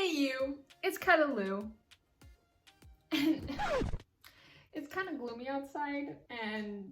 Hey you, it's Cuddaloo. And it's kind of gloomy outside and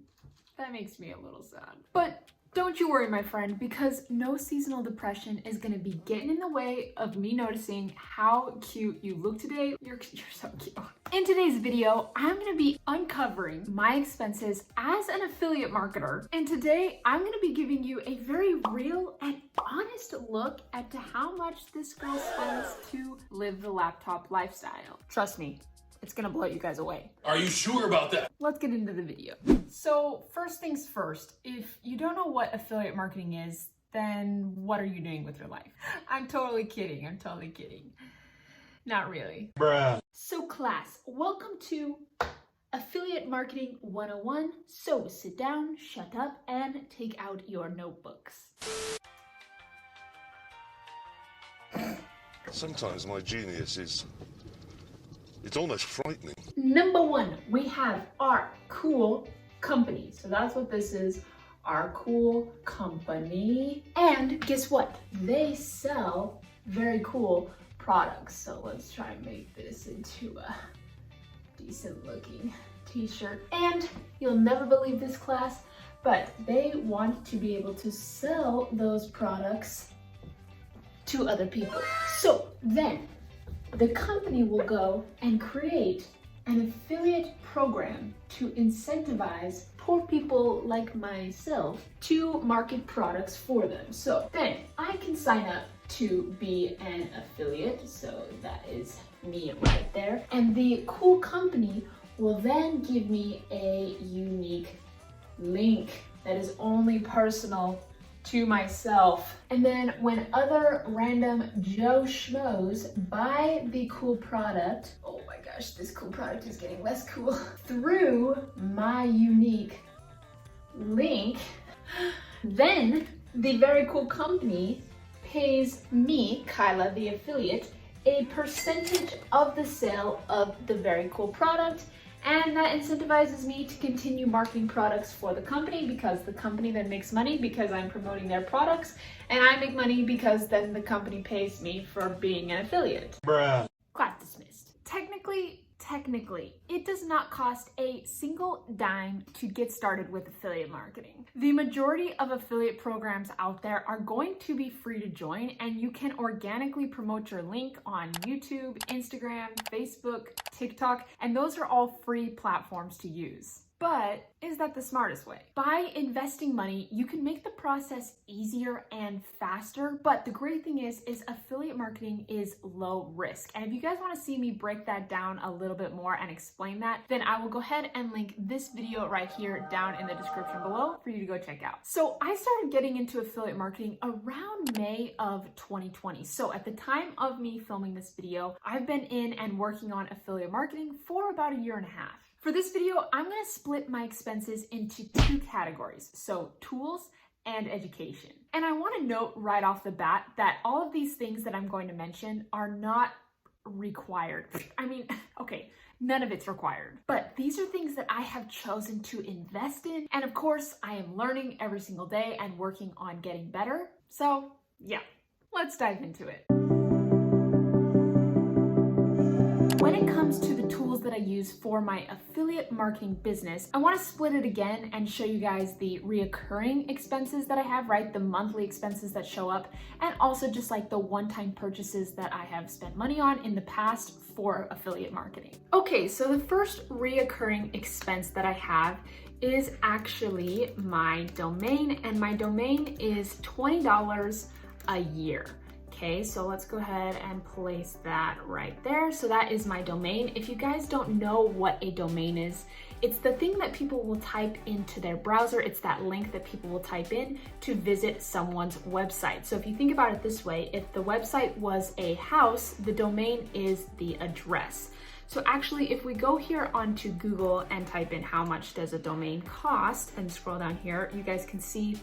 that makes me a little sad. But don't you worry, my friend, because no seasonal depression is gonna be getting in the way of me noticing how cute you look today. You're so cute. In today's video, I'm gonna be uncovering my expenses as an affiliate marketer. And today, I'm gonna be giving you a very real and honest look at to how much this girl spends to live the laptop lifestyle. Trust me, it's gonna blow you guys away. Are you sure about that? Let's get into the video. So first things first, if you don't know what affiliate marketing is, then what are you doing with your life? I'm totally kidding. Not really. Bruh. So class, welcome to Affiliate Marketing 101. So sit down, shut up, and take out your notebooks. Sometimes my genius is... it's almost frightening. Number one, we have our cool company. So that's what this is, our cool company. And guess what? They sell very cool products. So let's try and make this into a decent looking t-shirt. And you'll never believe this, class, but they want to be able to sell those products to other people. So then the company will go and create an affiliate program to incentivize poor people like myself to market products for them. So then I can sign up to be an affiliate. So that is me right there. And the cool company will then give me a unique link that is only personal to myself. And then when other random Joe Schmoes buy the cool product, oh my gosh, this cool product is getting less cool, through my unique link, then the very cool company pays me, Kyla, the affiliate, a percentage of the sale of the very cool product. And that incentivizes me to continue marketing products for the company, because the company then makes money because I'm promoting their products, and I make money because then the company pays me for being an affiliate. Bruh. Class dismissed. Technically, it does not cost a single dime to get started with affiliate marketing. The majority of affiliate programs out there are going to be free to join, and you can organically promote your link on YouTube, Instagram, Facebook, TikTok, and those are all free platforms to use. But is that the smartest way? By investing money, you can make the process easier and faster, but the great thing is affiliate marketing is low risk. And if you guys want to see me break that down a little bit more and explain that, then I will go ahead and link this video right here down in the description below for you to go check out. So I started getting into affiliate marketing around May of 2020. So at the time of me filming this video, I've been in and working on affiliate marketing for about a year and a half. For this video, I'm going to split my expenses into two categories, so tools and education. And I want to note right off the bat that all of these things that I'm going to mention are not required. I mean, okay, none of it's required, but these are things that I have chosen to invest in. And of course, I am learning every single day and working on getting better. So yeah, let's dive into it. When it comes to the tools that I use for my affiliate marketing business, I want to split it again and show you guys the reoccurring expenses that I have, right? The monthly expenses that show up, and also just like the one-time purchases that I have spent money on in the past for affiliate marketing. Okay, so the first reoccurring expense that I have is actually my domain, and my domain is $20 a year. Okay, so let's go ahead and place that right there. So that is my domain. If you guys don't know what a domain is, it's the thing that people will type into their browser. It's that link that people will type in to visit someone's website. So if you think about it this way, if the website was a house, the domain is the address. So actually, if we go here onto Google and type in how much does a domain cost and scroll down here, you guys can see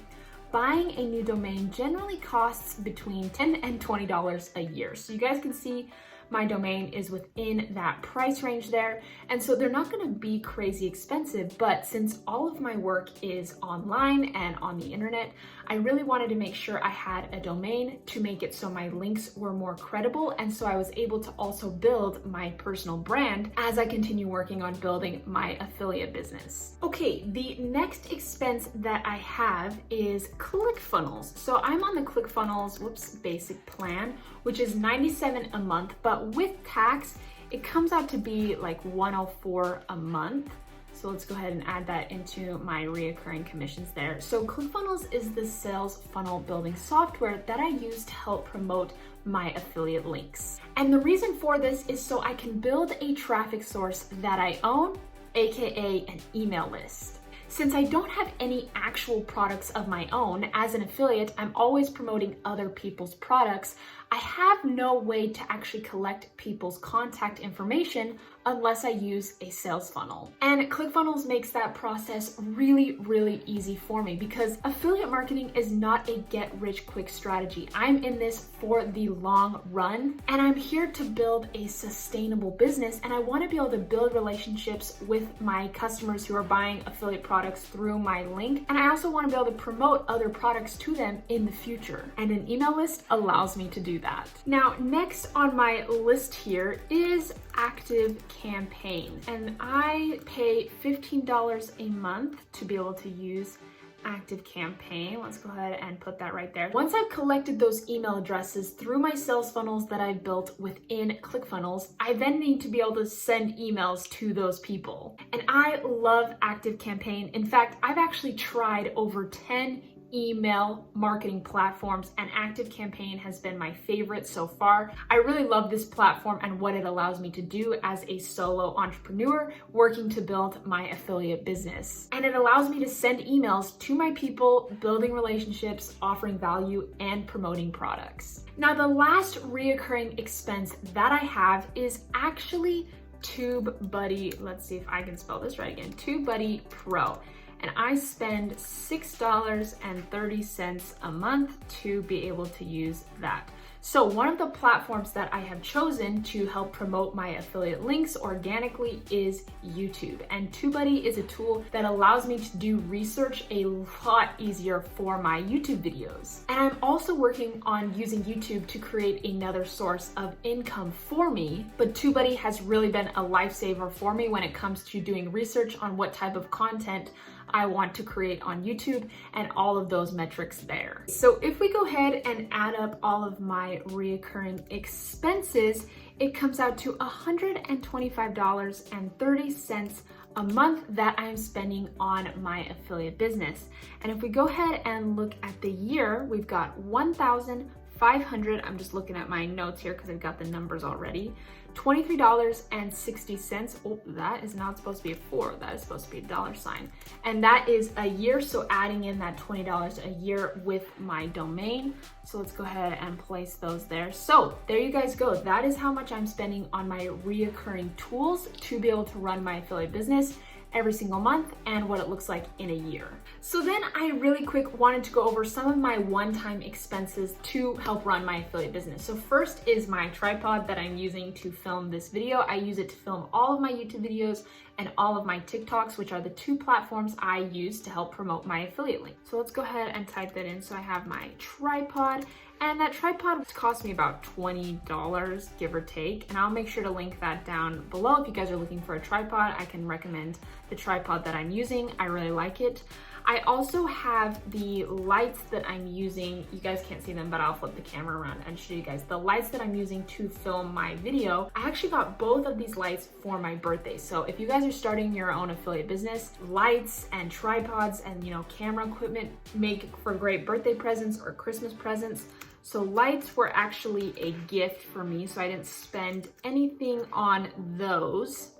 buying a new domain generally costs between $10 and $20 a year. So you guys can see my domain is within that price range there. And so they're not gonna be crazy expensive, but since all of my work is online and on the internet, I really wanted to make sure I had a domain to make it so my links were more credible. And so I was able to also build my personal brand as I continue working on building my affiliate business. Okay, the next expense that I have is ClickFunnels. So I'm on the ClickFunnels, basic plan, which is $97 a month, but with tax, it comes out to be like $104 a month. So let's go ahead and add that into my reoccurring commissions there. So ClickFunnels is the sales funnel building software that I use to help promote my affiliate links. And the reason for this is so I can build a traffic source that I own, AKA an email list. Since I don't have any actual products of my own, as an affiliate, I'm always promoting other people's products. I have no way to actually collect people's contact information unless I use a sales funnel. And ClickFunnels makes that process really, really easy for me because affiliate marketing is not a get-rich-quick strategy. I'm in this for the long run, and I'm here to build a sustainable business, and I want to be able to build relationships with my customers who are buying affiliate products through my link, and I also want to be able to promote other products to them in the future. And an email list allows me to do that. Now, next on my list here is ActiveCampaign, and I pay $15 a month to be able to use ActiveCampaign. Let's go ahead and put that right there. Once I've collected those email addresses through my sales funnels that I've built within ClickFunnels, I then need to be able to send emails to those people. And I love ActiveCampaign. In fact, I've actually tried over 10 email marketing platforms, and ActiveCampaign has been my favorite so far. I really love this platform and what it allows me to do as a solo entrepreneur working to build my affiliate business. And it allows me to send emails to my people, building relationships, offering value, and promoting products. Now, the last reoccurring expense that I have is actually TubeBuddy. Let's see if I can spell this right again. TubeBuddy Pro. And I spend $6.30 a month to be able to use that. So one of the platforms that I have chosen to help promote my affiliate links organically is YouTube. And TubeBuddy is a tool that allows me to do research a lot easier for my YouTube videos. And I'm also working on using YouTube to create another source of income for me, but TubeBuddy has really been a lifesaver for me when it comes to doing research on what type of content I want to create on YouTube and all of those metrics there. So if we go ahead and add up all of my reoccurring expenses, it comes out to $125.30 a month that I'm spending on my affiliate business. And if we go ahead and look at the year, we've got $1,500, I'm just looking at my notes here because I've got the numbers already, $23.60. Oh, that is not supposed to be a 4, that is supposed to be a $sign. And that is a year, so adding in that $20 a year with my domain. So let's go ahead and place those there. So there you guys go. That is how much I'm spending on my reoccurring tools to be able to run my affiliate business every single month and what it looks like in a year. So then I really quick wanted to go over some of my one-time expenses to help run my affiliate business. So first is my tripod that I'm using to film this video. I use it to film all of my YouTube videos and all of my TikToks, which are the 2 platforms I use to help promote my affiliate link. So let's go ahead and type that in. So I have my tripod, and that tripod cost me about $20, give or take. And I'll make sure to link that down below. If you guys are looking for a tripod, I can recommend the tripod that I'm using. I really like it. I also have the lights that I'm using. You guys can't see them, but I'll flip the camera around and show you guys the lights that I'm using to film my video. I actually got both of these lights for my birthday. So if you guys are starting your own affiliate business, lights and tripods and camera equipment make for great birthday presents or Christmas presents. So lights were actually a gift for me, so I didn't spend anything on those.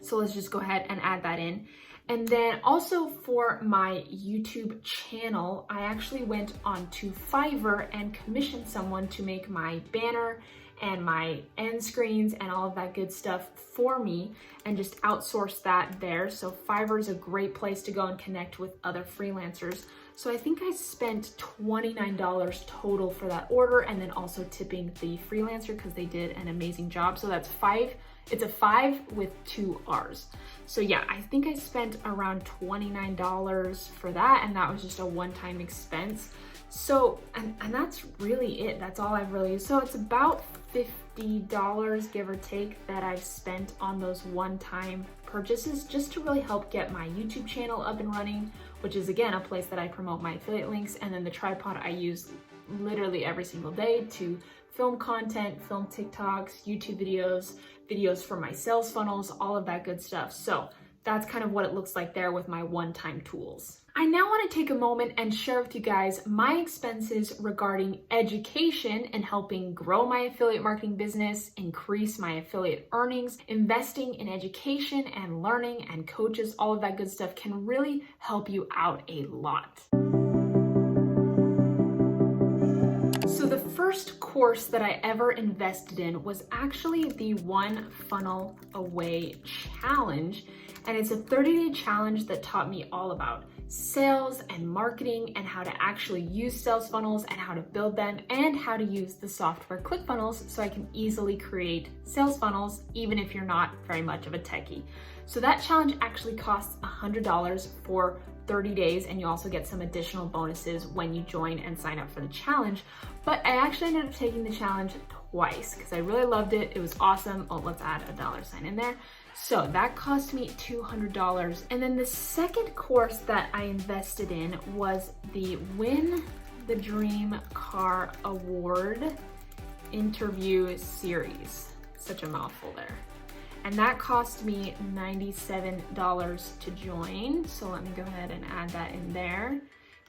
So let's just go ahead and add that in. And then also for my YouTube channel, I actually went on to Fiverr and commissioned someone to make my banner and my end screens and all of that good stuff for me and just outsource that there. So Fiverr is a great place to go and connect with other freelancers So I think I spent $29 total for that order, and then also tipping the freelancer because they did an amazing job. So that's it's a 5 with 2 R's. So yeah, I think I spent around $29 for that, and that was just a one-time expense. So, and that's really it. That's all I've really used. So it's about $50, give or take, that I've spent on those one-time purchases just to really help get my YouTube channel up and running, which is again a place that I promote my affiliate links, and then the tripod I use literally every single day to film content, film TikToks, YouTube videos for my sales funnels, all of that good stuff. So that's kind of what it looks like there with my one-time tools. I now want to take a moment and share with you guys my expenses regarding education and helping grow my affiliate marketing business, increase my affiliate earnings. Investing in education and learning and coaches, all of that good stuff can really help you out a lot. So the first course that I ever invested in was actually the One Funnel Away Challenge. And it's a 30-day challenge that taught me all about sales and marketing and how to actually use sales funnels and how to build them and how to use the software ClickFunnels so I can easily create sales funnels even if you're not very much of a techie. So that challenge actually costs $100 for 30 days, and you also get some additional bonuses when you join and sign up for the challenge. But I actually ended up taking the challenge twice because I really loved it. It was awesome. Oh, let's add a $sign in there. So that cost me $200. And then the second course that I invested in was the Win the Dream Car Award interview series. Such a mouthful there. And that cost me $97 to join. So let me go ahead and add that in there.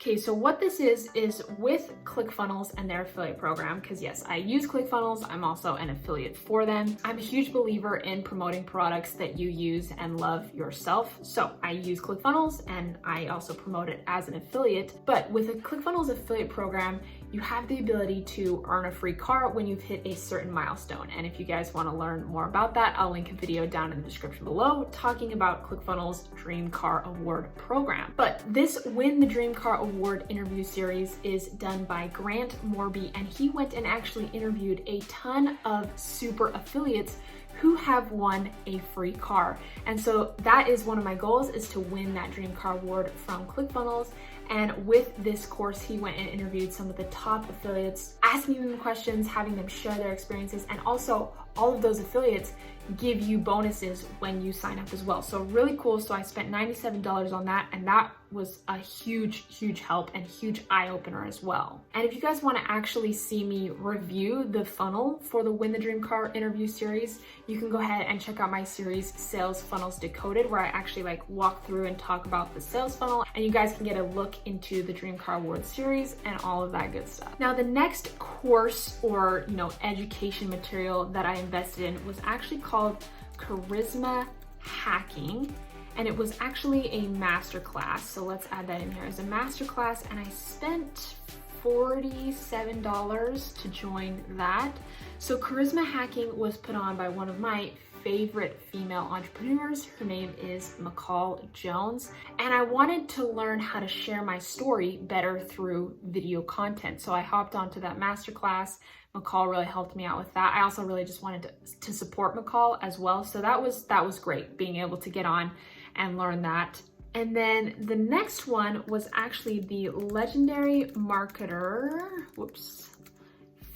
Okay, so what this is with ClickFunnels and their affiliate program, because yes, I use ClickFunnels, I'm also an affiliate for them. I'm a huge believer in promoting products that you use and love yourself. So I use ClickFunnels and I also promote it as an affiliate. But with a ClickFunnels affiliate program, you have the ability to earn a free car when you've hit a certain milestone. And if you guys want to learn more about that, I'll link a video down in the description below talking about ClickFunnels Dream Car Award program. But this Win the Dream Car Award interview series is done by Grant Morby, and he went and actually interviewed a ton of super affiliates who have won a free car. And so that is one of my goals, is to win that Dream Car Award from ClickFunnels. And with this course, he went and interviewed some of the top affiliates, asking them questions, having them share their experiences, and also all of those affiliates give you bonuses when you sign up as well. So really cool. So I spent $97 on that, and that was a huge help and huge eye opener as well. And if you guys want to actually see me review the funnel for the Win the Dream Car interview series, you can go ahead and check out my series Sales Funnels Decoded, where I actually walk through and talk about the sales funnel, and you guys can get a look into the Dream Car Award series and all of that good stuff. Now, the next course or education material that I invested in was actually called Charisma Hacking. And it was actually a masterclass. So let's add that in here as a masterclass. And I spent $47 to join that. So Charisma Hacking was put on by one of my favorite female entrepreneurs. Her name is McCall Jones. And I wanted to learn how to share my story better through video content. So I hopped onto that masterclass. McCall really helped me out with that. I also really just wanted to support McCall as well. So that was great, being able to get on and learn that. And then the next one was actually the Legendary Marketer,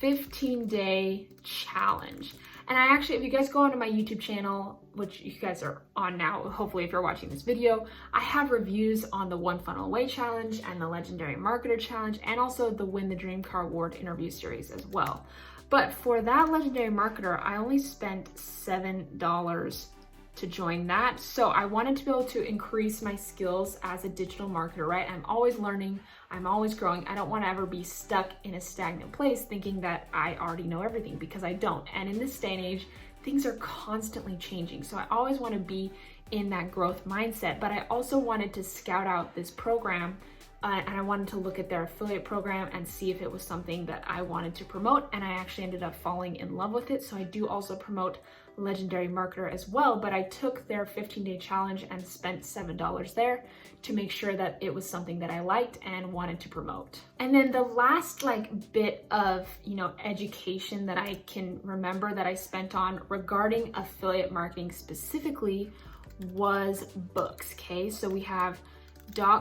15-day challenge. And I actually, if you guys go onto my YouTube channel, which you guys are on now, hopefully if you're watching this video, I have reviews on the One Funnel Away Challenge and the Legendary Marketer Challenge, and also the Win the Dream Car Award interview series as well. But for that Legendary Marketer, I only spent $7 to join that. So I wanted to be able to increase my skills as a digital marketer, right? I'm always learning, I'm always growing. I don't want to ever be stuck in a stagnant place thinking that I already know everything, because I don't. And in this day and age, things are constantly changing. So I always want to be in that growth mindset, but I also wanted to scout out this program and I wanted to look at their affiliate program and see if it was something that I wanted to promote, and I actually ended up falling in love with it. So I do also promote Legendary Marketer as well, but I took their 15-day challenge and spent $7 there to make sure that it was something that I liked and wanted to promote. And then the last bit of, education that I can remember that I spent on regarding affiliate marketing specifically was books. Okay, so we have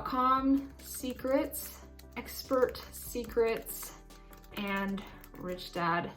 .com Secrets, Expert Secrets, and Rich Dad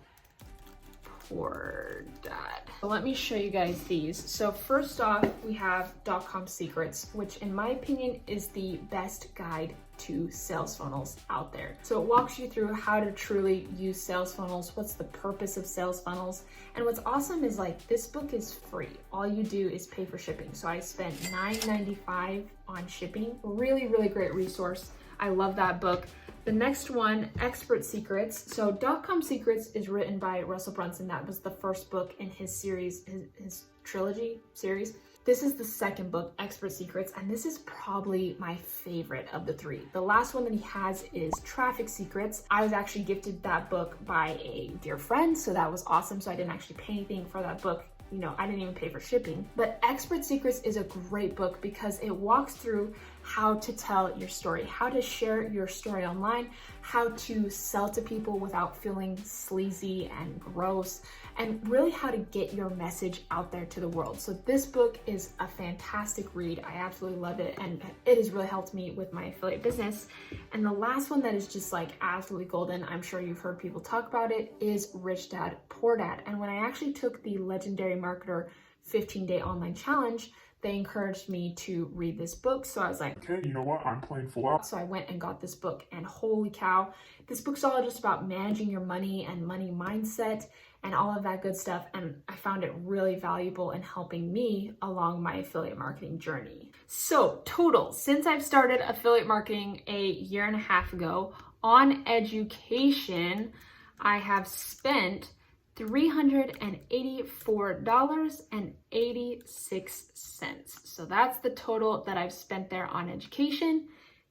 Poor Dad. So let me show you guys these. So first off, we have .com Secrets, which in my opinion is the best guide to sales funnels out there. So it walks you through how to truly use sales funnels, what's the purpose of sales funnels, and what's awesome is this book is free. All you do is pay for shipping. So I spent $9.95 on shipping. Really, really great resource. I love that book. The next one, Expert Secrets. So .com Secrets is written by Russell Brunson. That was the first book in his series, his trilogy series. This is the second book, Expert Secrets, and this is probably my favorite of the three. The last one that he has is Traffic Secrets. I was actually gifted that book by a dear friend, so that was awesome. So I didn't actually pay anything for that book. I didn't even pay for shipping. But Expert Secrets is a great book because it walks through how to tell your story, how to share your story online, how to sell to people without feeling sleazy and gross, and really how to get your message out there to the world. So this book is a fantastic read. I absolutely love it, and it has really helped me with my affiliate business. And the last one that is just absolutely golden, I'm sure you've heard people talk about it, is Rich Dad Poor Dad. And when I actually took the Legendary Marketer 15-day online challenge, they encouraged me to read this book. So I was like, okay, you know what? I'm playing full out. So I went and got this book, and holy cow, this book's all just about managing your money and money mindset and all of that good stuff. And I found it really valuable in helping me along my affiliate marketing journey. So total, since I've started affiliate marketing a year and a half ago on education, I have spent $384.86. So that's the total that I've spent there on education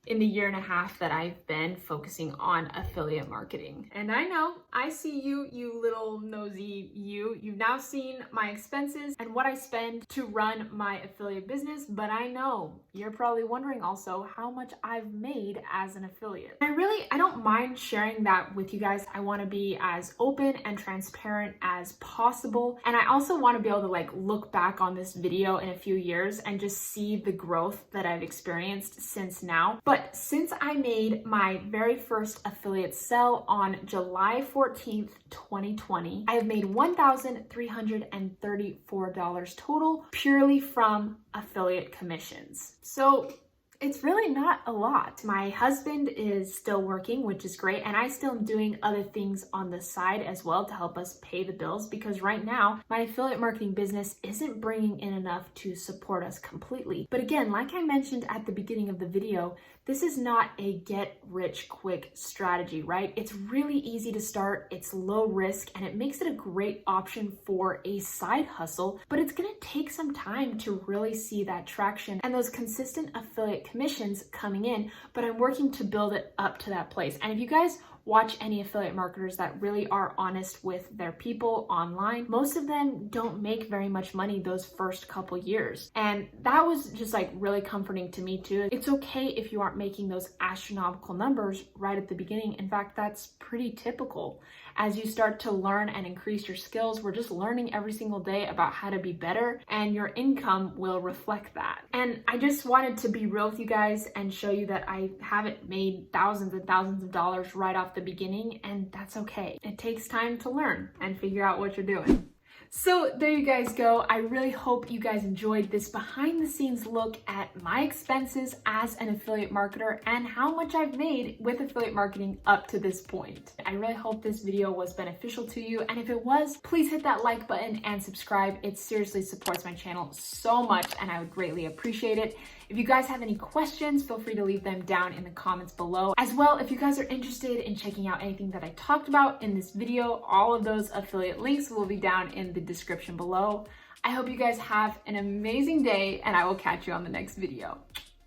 in the year and a half that I've been focusing on affiliate marketing. And I know, I see you, you little nosy you. You've now seen my expenses and what I spend to run my affiliate business, but I know you're probably wondering also how much I've made as an affiliate. I don't mind sharing that with you guys. I want to be as open and transparent as possible. And I also want to be able to look back on this video in a few years and just see the growth that I've experienced since now. But since I made my very first affiliate sell on July 14th, 2020, I have made $1,334 total purely from affiliate commissions. So it's really not a lot. My husband is still working, which is great, and I still am doing other things on the side as well to help us pay the bills, because right now my affiliate marketing business isn't bringing in enough to support us completely. But again, like I mentioned at the beginning of the video, this is not a get rich quick strategy, right? It's really easy to start, it's low risk, and it makes it a great option for a side hustle, but it's gonna take some time to really see that traction and those consistent affiliate commissions coming in, but I'm working to build it up to that place. And if you guys watch any affiliate marketers that really are honest with their people online, most of them don't make very much money those first couple years. And that was just really comforting to me too. It's okay if you aren't making those astronomical numbers right at the beginning. In fact, that's pretty typical. As you start to learn and increase your skills, we're just learning every single day about how to be better, and your income will reflect that. And I just wanted to be real with you guys and show you that I haven't made thousands and thousands of dollars right off the beginning, and that's okay. It takes time to learn and figure out what you're doing. So there you guys go. I really hope you guys enjoyed this behind the scenes look at my expenses as an affiliate marketer and how much I've made with affiliate marketing up to this point. I really hope this video was beneficial to you, and if it was, please hit that like button and subscribe. It seriously supports my channel so much, and I would greatly appreciate it. If you guys have any questions, feel free to leave them down in the comments below. As well, if you guys are interested in checking out anything that I talked about in this video, all of those affiliate links will be down in the description below. I hope you guys have an amazing day, and I will catch you on the next video.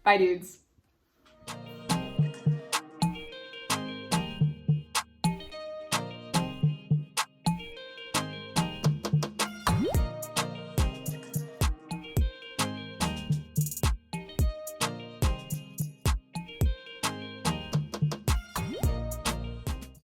Bye, dudes.